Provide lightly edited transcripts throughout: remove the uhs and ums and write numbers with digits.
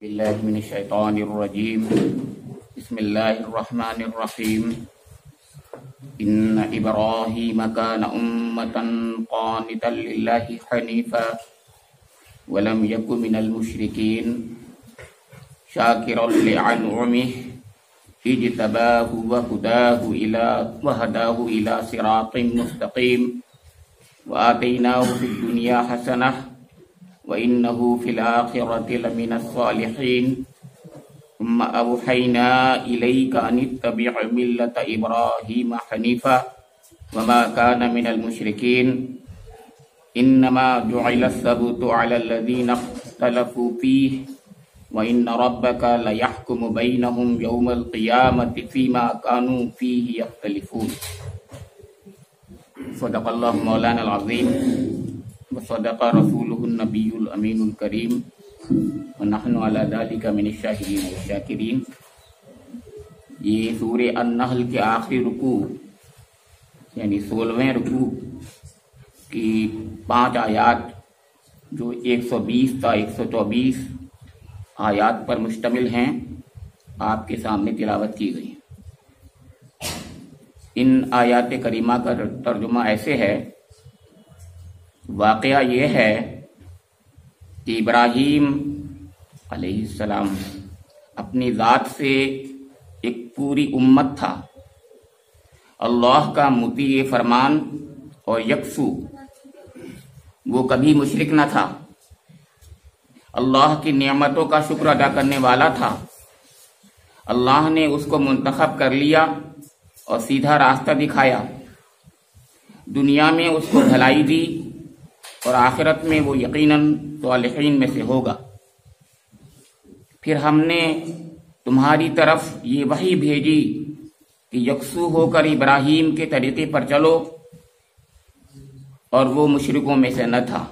بالله من الشيطان الرجيم بسم الله الرحمن الرحيم إن إبراهيم كان أمة قانتا لله حنيفا ولم يكن من المشركين شاكرا لأنعمه اجتباه وهداه إلى صراط مستقيم وآتيناه في الدنيا حسنة وإنه في الآخرة لمن الصالحين ثم أوحينا إليك أن اتبع ملة إبراهيم حنيفا وما كان من المشركين إنما جعل السبت على الذين اختلفوا فيه وإن ربك ليحكم بينهم يوم القيامة فيما كانوا فيه يختلفون صدق الله مولانا العظيم وصدق رسوله النبي الأمين الكريم ونحن على ذلك من الشاهدين والشاكرين۔ یہ سورہ النحل کے آخری رکوع یعنی 16ویں رکوع کی 5 آیات جو 120 تا 124 آیات پر مشتمل ہیں آپ کے سامنے تلاوت کی گئی۔ ان آیات کریمہ کا ترجمہ ایسے ہے، واقعہ یہ ہے کہ ابراہیم علیہ السلام اپنی ذات سے ایک پوری امت تھا، اللہ کا مطیع فرمان اور یکسو، وہ کبھی مشرک نہ تھا، اللہ کی نعمتوں کا شکر ادا کرنے والا تھا۔ اللہ نے اس کو منتخب کر لیا اور سیدھا راستہ دکھایا، دنیا میں اس کو بھلائی دی اور آخرت میں وہ یقیناً صالحین میں سے ہوگا۔ پھر ہم نے تمہاری طرف یہ وحی بھیجی کہ یکسو ہو کر ابراہیم کے طریقے پر چلو، اور وہ مشرکوں میں سے نہ تھا۔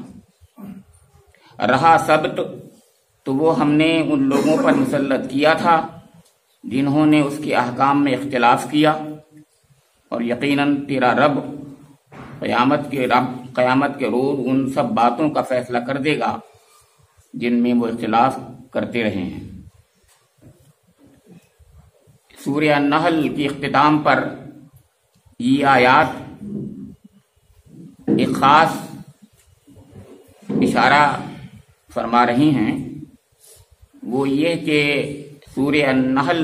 رہا سبت تو وہ ہم نے ان لوگوں پر مسلط کیا تھا جنہوں نے اس کے احکام میں اختلاف کیا، اور یقیناً تیرا رب قیامت کے روز ان سب باتوں کا فیصلہ کر دے گا جن میں وہ اختلاف کرتے رہے ہیں۔ سورہ النحل کی اختتام پر یہ آیات ایک خاص اشارہ فرما رہی ہیں، وہ یہ کہ سورہ النحل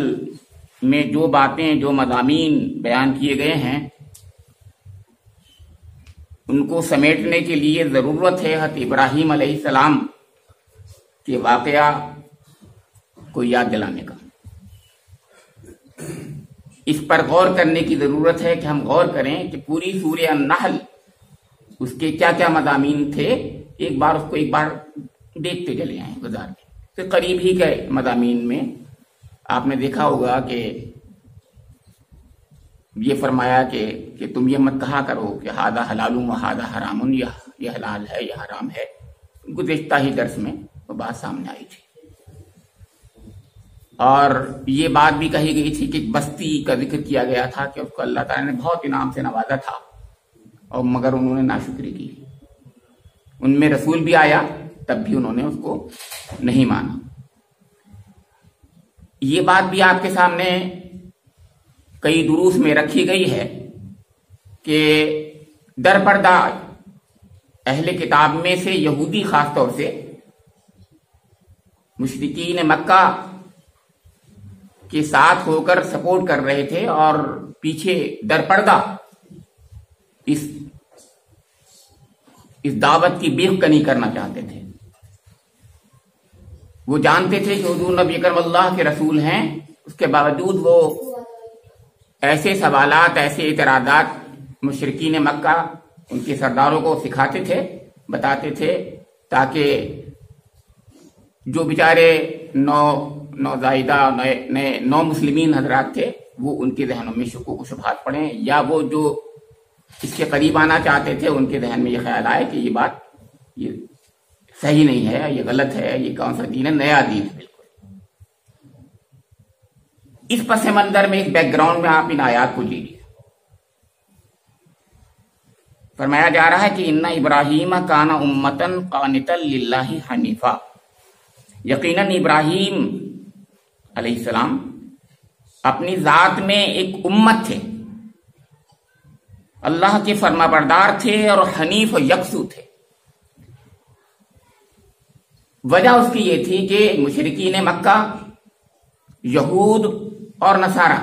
میں جو باتیں، جو مضامین بیان کیے گئے ہیں، ان کو سمیٹنے کے لیے ضرورت ہے حضرت ابراہیم علیہ السلام کے واقعہ کو یاد دلانے کا۔ اس پر غور کرنے کی ضرورت ہے کہ ہم غور کریں کہ پوری سورہ النحل اس کے کیا کیا مضامین تھے، ایک بار دیکھتے چلے آئیں گزار کے۔ تو قریب ہی کے مضامین میں آپ نے دیکھا ہوگا کہ یہ فرمایا کہ تم یہ مت کہا کرو کہ ہادہ حلال و ہادہ حرام، یہ حلال ہے یہ حرام ہے۔ گزشتہ ہی درس میں وہ بات سامنے آئی تھی، اور یہ بات بھی کہی گئی تھی کہ بستی کا ذکر کیا گیا تھا کہ اس کو اللہ تعالیٰ نے بہت انعام سے نوازا تھا، اور مگر انہوں نے ناشکری کی۔ ان میں رسول بھی آیا تب بھی انہوں نے اس کو نہیں مانا۔ یہ بات بھی آپ کے سامنے کئی دروس میں رکھی گئی ہے کہ در پردہ اہل کتاب میں سے یہودی خاص طور سے مشرکین مکہ کے ساتھ ہو کر سپورٹ کر رہے تھے، اور پیچھے در پردہ اس دعوت کی بیخ کنی کرنا چاہتے تھے۔ وہ جانتے تھے کہ حضور نبی اکرم اللہ کے رسول ہیں، اس کے باوجود وہ ایسے سوالات، ایسے اعتراضات مشرکین مکہ ان کے سرداروں کو سکھاتے تھے، بتاتے تھے، تاکہ جو بیچارے نوزائیدہ نو مسلمین حضرات تھے وہ ان کے ذہنوں میں شکوک و شبہات پڑیں، یا وہ جو اس کے قریب آنا چاہتے تھے ان کے ذہن میں یہ خیال آئے کہ یہ بات یہ صحیح نہیں ہے، یہ غلط ہے، یہ کون سا دین ہے، نیا دین ہے بالکل۔ اس پس منظر میں، اس بیک گراؤنڈ میں آپ ان آیات کو لیجیے۔ فرمایا جا رہا ہے کہ ان ابراہیم کان امتن قانتا للہ حنیفا، یقیناً ابراہیم علیہ السلام اپنی ذات میں ایک امت تھے، اللہ کے فرما بردار تھے اور حنیف و یکسو تھے۔ وجہ اس کی یہ تھی کہ مشرکین مکہ، یہود اور نصارہ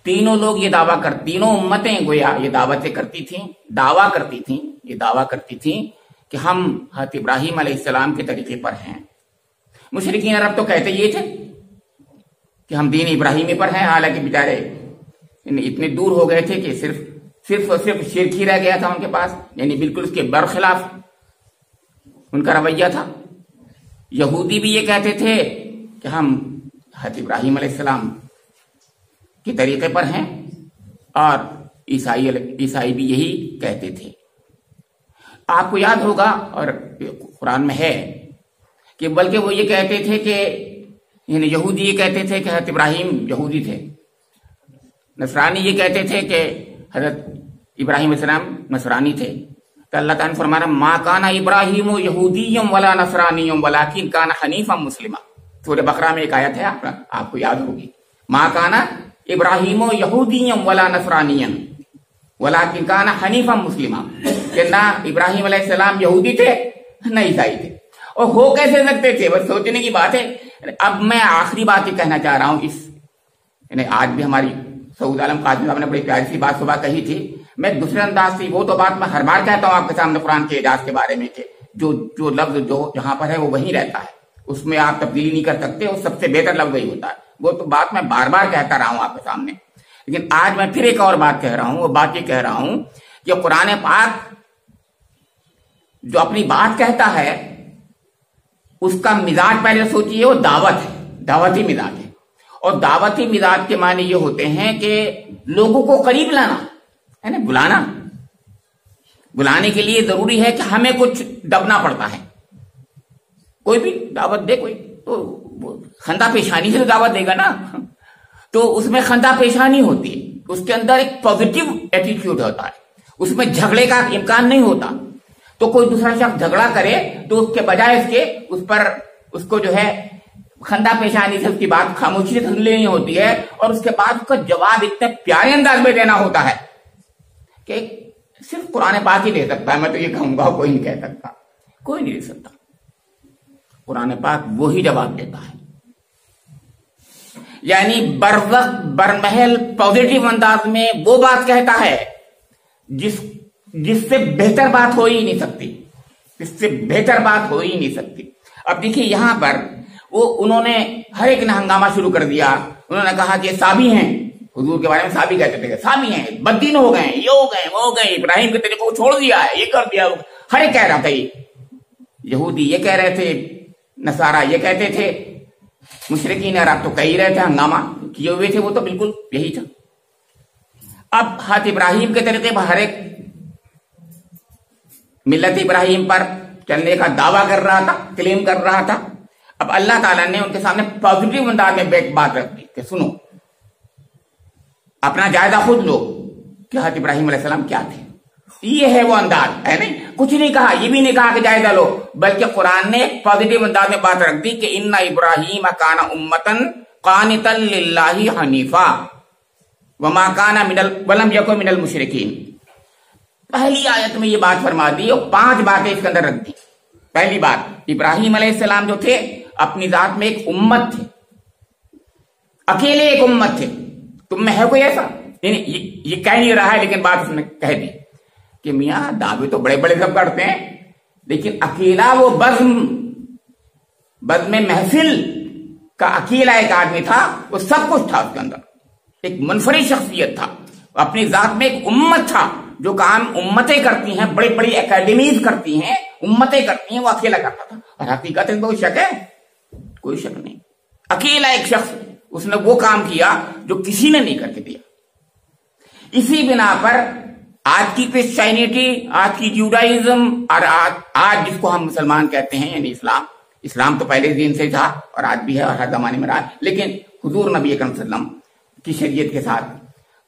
تینوں لوگ یہ تینوں امتیں گویا یہ دعویٰ کرتی تھیں کہ ہم حضرت ابراہیم علیہ السلام کے طریقے پر ہیں۔ مشرکین عرب تو کہتے یہ تھے کہ ہم دین ابراہیمی پر ہیں، حالانکہ بیچارے اتنے دور ہو گئے تھے کہ صرف اور صرف شرک ہی رہ گیا تھا ان کے پاس، یعنی بالکل اس کے برخلاف ان کا رویہ تھا۔ یہودی بھی یہ کہتے تھے کہ ہم حضرت ابراہیم علیہ السلام کے طریقے پر ہیں، اور عیسائی بھی یہی کہتے تھے۔ آپ کو یاد ہوگا اور قرآن میں ہے کہ بلکہ وہ یہ کہتے تھے کہ یعنی یہودی یہ کہتے تھے کہ حضرت ابراہیم یہودی تھے، نصرانی یہ کہتے تھے کہ حضرت ابراہیم علیہ السلام نصرانی تھے۔ تو اللہ تعالیٰ نے فرمایا ما کان ابراہیم یہودیم ولا نصرانیم ولکن کان حنیفا مسلما۔ سورہ بقرہ میں ایک آیت ہے، آپ کو یاد ہوگی، ما کان ابراہیم یہودیم ولا نصرانیم ولکن کان حنیفا مسلما، کہ نہ ابراہیم علیہ السلام یہودی تھے نہ عیسائی تھے، اور ہو کیسے سکتے تھے؟ بس سوچنے کی بات ہے۔ اب میں آخری بات یہ کہنا چاہ رہا ہوں، یعنی آج بھی ہماری سعود عالم قاسم صاحب نے بڑی پیاری سی بات صبح کہی تھی، میں دوسرے انداز سے وہ تو بات میں ہر بار کہتا ہوں آپ کے سامنے قرآن کے اعجاز کے بارے میں کہ جو لفظ جو جہاں پر ہے وہ وہیں رہتا ہے، اس میں آپ تبدیلی نہیں کر سکتے، وہ سب سے بہتر لفظ وہی ہوتا ہے۔ وہ تو بات میں بار بار کہتا رہا ہوں آپ کے سامنے، لیکن آج میں پھر ایک اور بات کہہ رہا ہوں۔ وہ بات یہ کہہ رہا ہوں کہ قرآن پاک جو اپنی بات کہتا ہے اس کا مزاج پہلے سوچیے، وہ دعوت ہے، دعوتی مزاج ہے، اور دعوتی مزاج کے معنی یہ ہوتے ہیں کہ لوگوں کو قریب لانا ہے نا، بلانے کے لیے ضروری ہے کہ ہمیں کچھ دبنا پڑتا ہے۔ کوئی بھی دعوت دے کوئی تو خندہ پیشانی سے دعوت دے گا نا، تو اس میں خندہ پیشانی ہوتی ہے، اس کے اندر ایک پازیٹیو ایٹیٹیوڈ ہوتا ہے، اس میں جھگڑے کا امکان نہیں ہوتا۔ تو کوئی دوسرا شخص جھگڑا کرے تو اس کے بجائے اس کو جو ہے خندہ پیشانی سے اس کی بات خاموشی سے سن لینی ہوتی ہے، اور اس کے بعد اس کا جواب اتنے پیارے انداز میں دینا ہوتا ہے کہ صرف قرآن پاک ہی دے سکتا ہے۔ میں تو یہ کہوں گا کوئی نہیں کہہ سکتا، کوئی نہیں دے سکتا، قرآن پاک وہی جواب دیتا ہے، یعنی بر وقت برمحل پازیٹیو انداز میں وہ بات کہتا ہے جس سے بہتر بات ہو ہی نہیں سکتی، اس سے بہتر بات ہو ہی نہیں سکتی۔ اب دیکھیے یہاں پر انہوں نے ہر ایک نے ہنگامہ شروع کر دیا، انہوں نے کہا کہ صابی ہیں، حضور کے بارے میں صابی کہتے تھے، صابی ہیں، بددین ہو گئے، یہ ہو گئے، وہ ہو گئے، ابراہیم کے طریقے کو چھوڑ دیا ہے، یہ کر دیا، ہر ایک کہہ رہا تھا۔ یہودی یہ کہہ رہے تھے، نصارہ یہ کہتے تھے، مشرکین عرب تو کہہ رہے تھے، ہنگامہ کیے ہوئے تھے، وہ تو بالکل یہی تھا۔ اب حضرت ابراہیم کے طریقے پر ہر ایک ملت ابراہیم پر چلنے کا دعویٰ کر رہا تھا، کلیم کر رہا تھا۔ اب اللہ تعالیٰ نے ان کے سامنے پازیٹیو انداز میں ایک بات رکھ دی کہ سنو، اپنا جائزہ خود لو کہ حضرت ابراہیم علیہ السلام کیا تھے۔ یہ ہے وہ انداز ہے، نہیں کچھ نہیں کہا، یہ بھی نہیں کہا کہ جائزہ لو، بلکہ قرآن نے پازیٹیو انداز میں بات رکھ دی کہ ان ابراہیم کان امتن قانتا للہ حنیفا وما کان ولم یکن من المشرکین۔ پہلی آیت میں یہ بات فرما دی اور 5 باتیں اس کے اندر رکھ دی۔ پہلی بات، ابراہیم علیہ السلام جو تھے اپنی ذات میں ایک امت تھے، اکیلے ایک امت تھے۔ تم میں ہے کوئی ایسا؟ یہ کہہ نہیں رہا ہے لیکن بات اس نے کہہ دی کہ میاں دعوے تو بڑے بڑے سب کرتے ہیں، لیکن اکیلا وہ بزم محفل کا اکیلا ایک آدمی تھا، وہ سب کچھ تھا، اس کے اندر ایک منفرد شخصیت تھا، اپنی ذات میں ایک امت تھا، جو کام امتیں کرتی ہیں، بڑی بڑی اکیڈمیز کرتی ہیں، امتیں کرتی ہیں، وہ اکیلا کرتا تھا۔ اور حقیقت میں کوئی شک ہے؟ کوئی شک نہیں، اکیلا ایک شخص اس نے وہ کام کیا جو کسی نے نہیں کر کے دیا۔ اسی بنا پر آج کی کرسچینٹی، آج کی جوڈائزم، اور آج جس کو ہم مسلمان کہتے ہیں یعنی اسلام تو پہلے دن سے تھا اور آج بھی ہے اور ہر زمانے میں رہا، لیکن حضور نبی اکرم صلی اللہ علیہ وسلم کی شریعت کے ساتھ،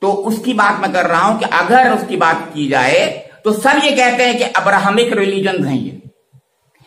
تو اس کی بات میں کر رہا ہوں کہ اگر اس کی بات کی جائے تو سب یہ کہتے ہیں کہ ابراہمک ریلیجنز ہیں،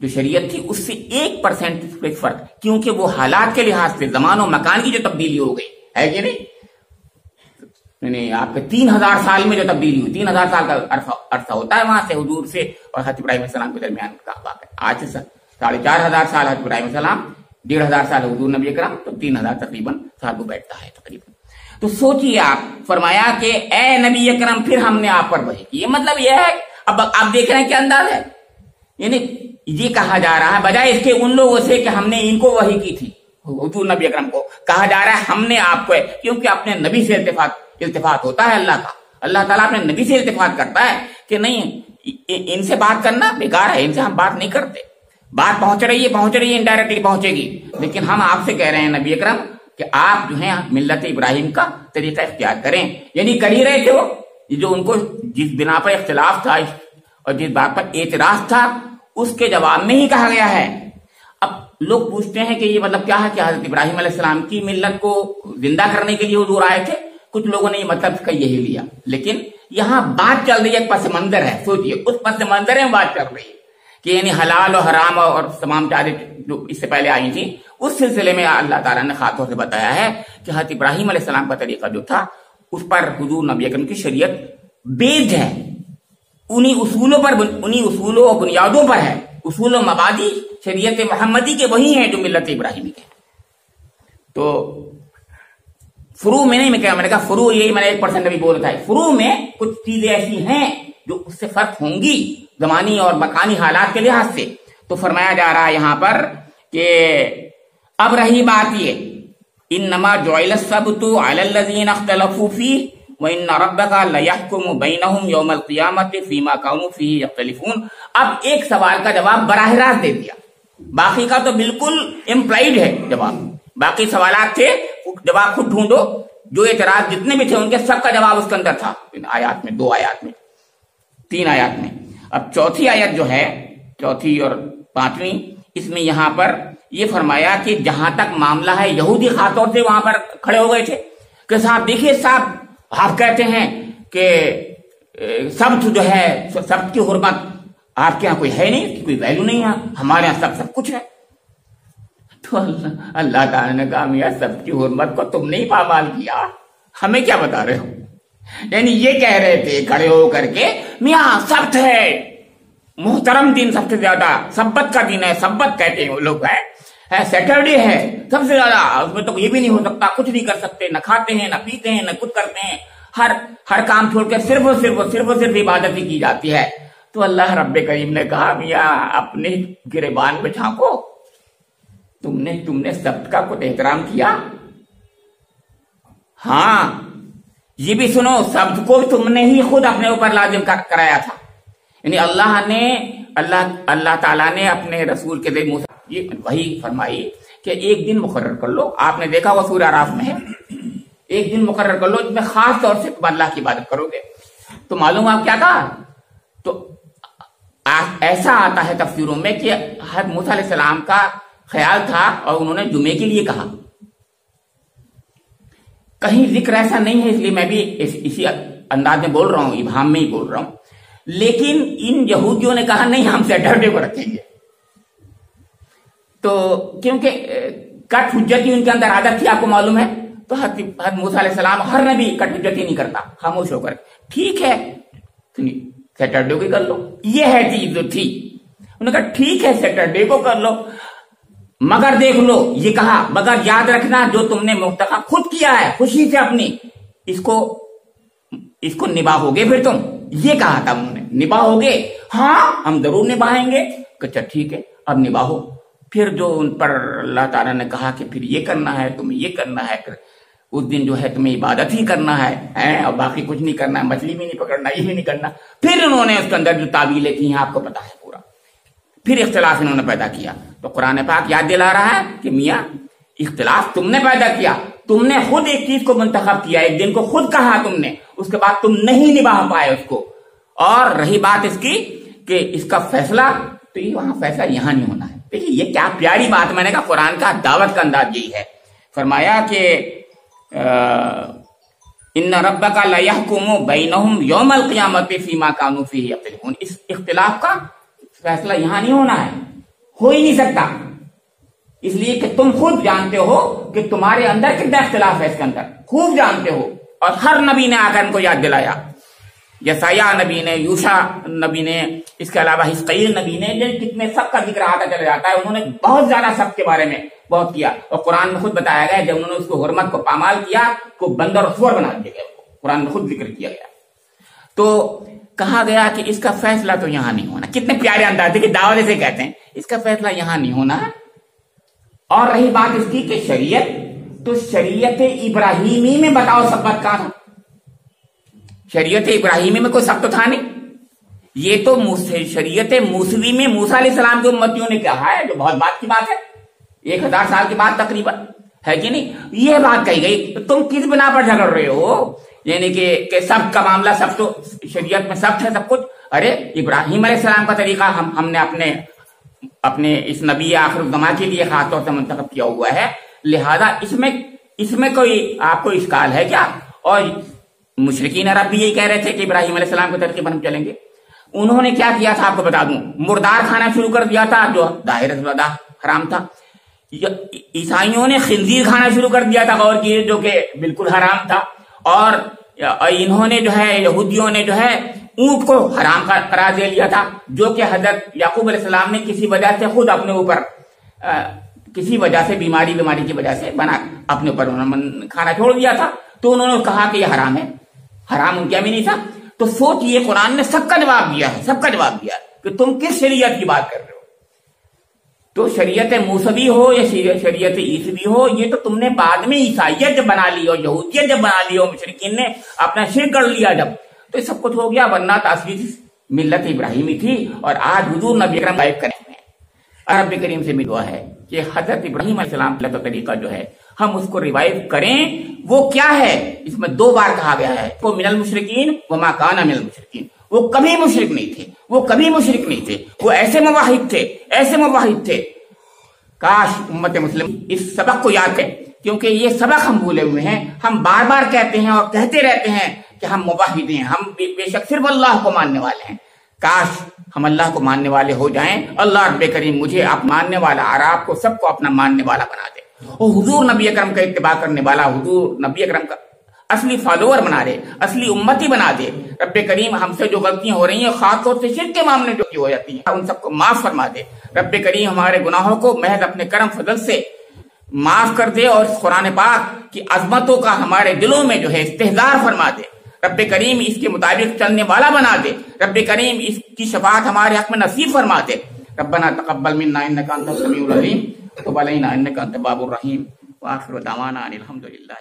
جو شریعت تھی اس سے 1% فرق، کیونکہ وہ حالات کے لحاظ سے زمان و مکان کی جو تبدیلی ہو گئی ہے کہ نہیں، آپ کے 3000 سال میں جو تبدیلی ہوئی، 3000 سال کا عرصہ ہوتا ہے وہاں سے حضور سے اور حضرت ابراہیم علیہ السلام کے درمیان کا واقعہ۔ آج سے 4500 سال حضرت ابراہیم علیہ السلام، 1500 سال حضور نبی اکرم، تو 3000 تقریباً سال وہ بیٹھتا ہے تقریباً۔ تو سوچیے آپ، فرمایا کہ اے نبی اکرم پھر ہم نے آپ پر وحی کی۔ یہ مطلب یہ ہے، اب آپ دیکھ رہے ہیں کیا انداز ہے، یعنی یہ کہا جا رہا ہے بجائے اس کے ان لوگوں سے کہ ہم نے ان کو وحی کی تھی، حضور نبی اکرم کو کہا جا رہا ہے ہم نے آپ کو، کیونکہ اپنے نبی سے التفات ہوتا ہے اللہ کا، اللہ تعالیٰ اپنے نبی سے التفات کرتا ہے کہ نہیں ان سے بات کرنا بیکار ہے، ان سے ہم بات نہیں کرتے، بات پہنچ رہی ہے انڈائریکٹلی پہنچے گی، لیکن ہم آپ سے کہہ رہے ہیں نبی اکرم کہ آپ جو ہیں ملت ابراہیم کا طریقہ اختیار کریں، یعنی کر ہی رہے تھے وہ، جو ان کو جس بنا پر اختلاف تھا اور جس بات پر اعتراض تھا اس کے جواب میں ہی کہا گیا ہے۔ اب لوگ پوچھتے ہیں کہ یہ مطلب کیا ہے کہ حضرت ابراہیم علیہ السلام کی ملت کو زندہ کرنے کے لیے حضور آئے تھے، کچھ لوگوں نے یہ مطلب کا یہی لیا، لیکن یہاں بات چل رہی ہے، پس منظر ہے، سوچئے اس پس منظر میں بات چل رہی ہے کہ یعنی حلال اور حرام اور تمام چیزیں جو اس سے پہلے آئی تھی، اس سلسلے میں اللہ تعالیٰ نے خاص طور سے بتایا ہے کہ حضرت ابراہیم علیہ السلام کا طریقہ جو تھا اس پر حضور نبی اکرم کی شریعت بیسڈ ہے، انہی اصولوں اور بنیادوں پر ہے، اصول و مبادی شریعت محمدی کے وہی ہیں جو ملت ابراہیمی کے۔ تو فروع میں نہیں، میں نے کہا فروع یہی میں نے 1% ابھی بول رہا تھا، فروع میں کچھ چیزیں ایسی ہیں جو اس سے فرق ہوں گی زمانی اور مکانی حالات کے لحاظ سے۔ تو فرمایا جا رہا ہے یہاں پر کہ اب رہی بات یہ، انما جعل السبت علی الذین اختلفوا فیہ وان ربک لیحکم بینہم یوم القیامۃ فیما کانوا فیہ یختلفون۔ اب ایک سوال کا جواب براہ راست دے دیا، باقی کا تو بالکل امپلائڈ ہے جواب، باقی سوالات تھے جواب خود ڈھونڈو، جو اعتراض جتنے بھی تھے ان کے سب کا جواب اس کے اندر تھا، آیات میں، 2 آیات میں، 3 آیات میں۔ اب چوتھی آیت جو ہے، چوتھی اور 5ویں، اس میں یہاں پر یہ فرمایا کہ جہاں تک معاملہ ہے، یہودی خاص طور سے وہاں پر کھڑے ہو گئے تھے کہ صاحب دیکھیے صاحب، آپ کہتے ہیں کہ سبت جو ہے، سبت کی حرمت آپ کے یہاں کوئی ہے نہیں، اس کی کوئی ویلیو نہیں ہے، ہمارے یہاں سب کچھ ہے۔ تو اللہ تعالیٰ نے کہا میاں سب کی حرمت کو تم نے ہی پامال کیا، ہمیں کیا بتا رہے ہو؟ یعنی یہ کہہ رہے تھے کھڑے ہو کر کے میاں سبت ہے محترم دن، سب سے زیادہ سبت کا دن ہے، سبت کہتے ہیں وہ لوگ، ہے سیٹرڈے ہے سب سے زیادہ، اس میں تو یہ بھی نہیں ہو سکتا، کچھ نہیں کر سکتے، نہ کھاتے ہیں نہ پیتے ہیں نہ کچھ کرتے ہیں، ہر کام چھوڑ کے صرف اور صرف عبادت ہی کی جاتی ہے۔ تو اللہ رب کریم نے کہا میاں اپنے گریبان میں جھانکو، تم نے سبت کا کچھ احترام کیا؟ ہاں یہ بھی سنو، سبت کو تم نے ہی خود اپنے اوپر لازم کرایا تھا، یعنی اللہ تعالیٰ نے اپنے رسول کے ذریعے یہ وہی فرمائی کہ ایک دن مقرر کر لو، آپ نے دیکھا وہ سورہ اعراف میں ہے، ایک دن مقرر کر لو جس میں خاص طور سے تم اللہ کی عبادت کرو گے۔ تو معلوم آپ کیا کہا؟ تو ایسا آتا ہے تفسیروں میں کہ حضرت موسیٰ علیہ السلام کا خیال تھا اور انہوں نے جمعے کے لیے کہا، کہیں ذکر ایسا نہیں ہے، اس لیے میں بھی اسی انداز میں بول رہا ہوں، ابہام میں ہی بول رہا ہوں، لیکن ان یہودیوں نے کہا نہیں ہم سیٹرڈے کو رکھیں گے، تو کیونکہ کٹ حجتی ان کے اندر عادت تھی، آپ کو معلوم ہے، تو حضرت موسیٰ علیہ السلام ہر نبی کٹ حجتی نہیں کرتا، خاموش ہو کر ٹھیک ہے سیٹرڈے کو کر لو، یہ ہے چیز جو تھی، انہوں نے کہا ٹھیک ہے سیٹرڈے کو کر لو، مگر دیکھ لو یہ کہا مگر یاد رکھنا جو تم نے منتخب خود کیا ہے خوشی سے اپنی، اس کو نبھاؤ گے، پھر تم یہ کہا تھا انہوں نے نبھاؤ گے، ہاں ہم ضرور نبھائیں گے، اچھا ٹھیک ہے اب نبھاؤ، پھر جو ان پر اللہ تعالیٰ نے کہا کہ پھر یہ کرنا ہے تمہیں، یہ کرنا ہے، اس دن جو ہے تمہیں عبادت ہی کرنا ہے اور باقی کچھ نہیں کرنا ہے، مچھلی بھی نہیں پکڑنا، یہ بھی نہیں کرنا، پھر انہوں نے اس کے اندر جو تعویلیں کی ہیں آپ کو پتا ہے پورا، پھر اختلاف انہوں نے پیدا کیا۔ تو قرآن پاک یاد دلا رہا ہے کہ میاں اختلاف تم نے پیدا کیا، تم نے خود ایک چیز کو منتخب کیا، ایک دن کو خود کہا تم نے، اس کے بعد تم نہیں نبھا پائے اس کو، اور رہی بات اس کی کہ اس کا فیصلہ، تو یہ وہاں فیصلہ یہاں نہیں ہونا ہے۔ دیکھیے یہ کیا پیاری بات، میں نے کہا قرآن کا دعوت کا انداز یہی ہے، فرمایا کہ ان ربک لیحکم بینہم یوم القیامۃ فیما کانوا فیہ یختلفون، اس اختلاف کا فیصلہ یہاں نہیں ہونا ہے، ہو ہی نہیں سکتا، اس لیے کہ تم خود جانتے ہو کہ تمہارے اندر کتنا اختلاف ہے، اس کے اندر خوب جانتے ہو، اور ہر نبی نے آ کر ان کو یاد دلایا، یسایہ نبی نے، یوشع نبی نے، اس کے علاوہ حزقیل نبی نے، کتنے سب کا ذکر آتا چلا جاتا ہے، انہوں نے بہت زیادہ سب کے بارے میں بہت کیا، اور قرآن میں خود بتایا گیا جب انہوں نے اس کو حرمت کو پامال کیا کو بندر اور سور بنا دیا گیا، قرآن میں خود ذکر کیا گیا۔ تو کہا گیا کہ اس کا فیصلہ تو یہاں نہیں ہونا، کتنے پیارے انداز ہے کہ دعوت سے کہتے ہیں اس کا فیصلہ یہاں نہیں ہونا۔ اور رہی بات اس کی کہ شریعت، تو شریعت ابراہیمی میں بتاؤ سبق کہاں تھا؟ شریعت ابراہیمی میں کوئی سبق تو تھا نہیں، یہ تو شریعت موسوی میں موسیٰ علیہ السلام کے امتیوں نے کہا ہے، جو بہت بات کی بات ہے، 1000 سال کے بعد تقریباً، ہے کہ نہیں؟ یہ بات کہی گئی، تم کس بنا پر جھگڑ رہے ہو؟ یعنی کہ سب کا معاملہ، سب تو شریعت میں سب ہے سب کچھ، ارے ابراہیم علیہ السلام کا طریقہ ہم نے اپنے اس نبی آخر الزماں کے لیے خاص طور سے منتخب کیا ہوا ہے، لہذا اس میں کوئی آپ کو اشکال ہے کیا؟ اور مشرکین عرب بھی یہی کہہ رہے تھے کہ ابراہیم علیہ السلام کے طریقے پر ہم چلیں گے۔ انہوں نے کیا کیا تھا آپ کو بتا دوں، مردار کھانا شروع کر دیا تھا جو ظاہر حرام تھا، عیسائیوں نے خنزیر کھانا شروع کر دیا تھا، غور کیے، جو کہ بالکل حرام تھا، اور انہوں نے جو ہے یہودیوں نے جو ہے اونٹ کو حرام قرار دے لیا تھا، جو کہ حضرت یعقوب علیہ السلام نے کسی وجہ سے خود اپنے اوپر کسی وجہ سے بیماری کی وجہ سے اپنے اوپر کھانا چھوڑ دیا تھا، تو انہوں نے کہا کہ یہ حرام ہے، حرام ان کے بھی نہیں تھا۔ تو سوچئے قرآن نے سب کا جواب دیا ہے، سب کا جواب دیا کہ تم کس شریعت کی بات کر رہے ہو؟ تو شریعت موسوی ہو یا شریعت عیسوی ہو، یہ تو تم نے بعد میں عیسائیت جب بنا لی ہو، یہودیت جب بنا لی ہو، مشرکین نے اپنا شرک کر لیا جب، تو یہ سب کچھ ہو گیا، ورنہ تاثیر ملت ابراہیمی تھی، اور آج حضور نبی اکرم غائب کرے ہوئے ہیں۔ رب کریم سے دعا ہے کہ حضرت ابراہیم علیہ السلام کا طریقہ جو ہے ہم اس کو ریوائو کریں۔ وہ کیا ہے؟ اس میں 2 بار کہا گیا ہے، وہ من المشرکین وما کان من المشرکین، وہ کبھی مشرک نہیں تھے، وہ کبھی مشرک نہیں تھے، وہ ایسے موحد تھے۔ کاش امت مسلم اس سبق کو یاد کریں، کیونکہ یہ سبق ہم بھولے ہوئے ہیں، ہم بار بار کہتے ہیں اور کہتے رہتے ہیں کہ ہم موحد ہیں، ہم بے شک صرف اللہ کو ماننے والے ہیں۔ کاش ہم اللہ کو ماننے والے ہو جائیں، اللہ رب کریم مجھے آپ ماننے والا اور آپ کو سب کو اپنا ماننے والا بنا دے، اور حضور نبی اکرم کا اتباع کرنے والا، حضور نبی اکرم کا اصلی فالوور بنا دے، اصلی امتی بنا دے۔ رب کریم ہم سے جو غلطیاں ہو رہی ہیں، خاص طور سے شرک کے معاملے جو ہو جاتی ہیں، ان سب کو معاف فرما دے۔ رب کریم ہمارے گناہوں کو محض اپنے کرم فضل سے معاف کر دے، اور قرآن پاک کی عظمتوں کا ہمارے دلوں میں جو ہے استحضار فرما دے۔ رب کریم اس کے مطابق چلنے والا بنا دے۔ رب کریم اس کی شفاعت ہمارے حق میں نصیب فرما دے۔ ربنا تقبل منا انک انت السمیع العلیم وتب علینا انک انت التواب الرحیم، وآخر دعوانا ان الحمد للہ۔